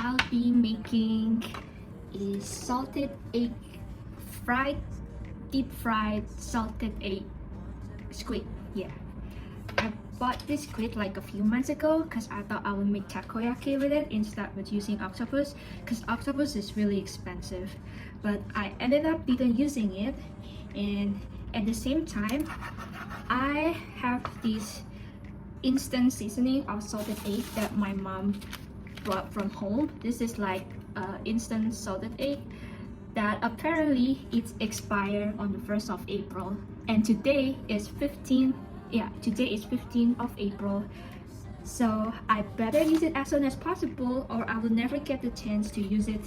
I'll be making is salted egg deep fried salted egg squid. Yeah, I bought this squid like a few months ago because I thought I would make takoyaki with it instead of using octopus, because octopus is really expensive. But I ended up didn't using it, and at the same time I have this instant seasoning of salted egg that my mom brought from home. This is like instant salted egg that apparently it's expired on the 1st of April, and today is 15th. Yeah, today is 15th of April, so I better use it as soon as possible or I will never get the chance to use it.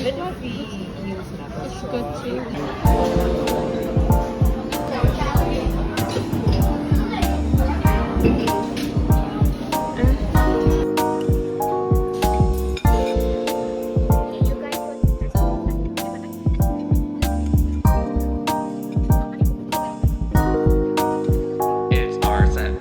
It might be used now. It's good too. It's arson.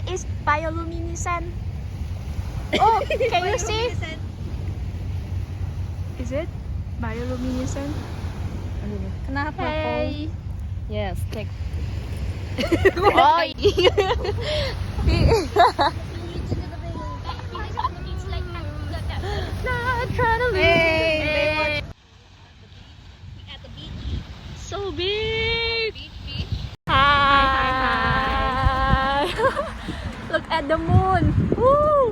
There is bioluminescent. Oh, can you see? Is it bioluminescent? Kenapa Hey. Yes, take. Oh. Hey, So big. beach. Hi. Look at the moon. Woo.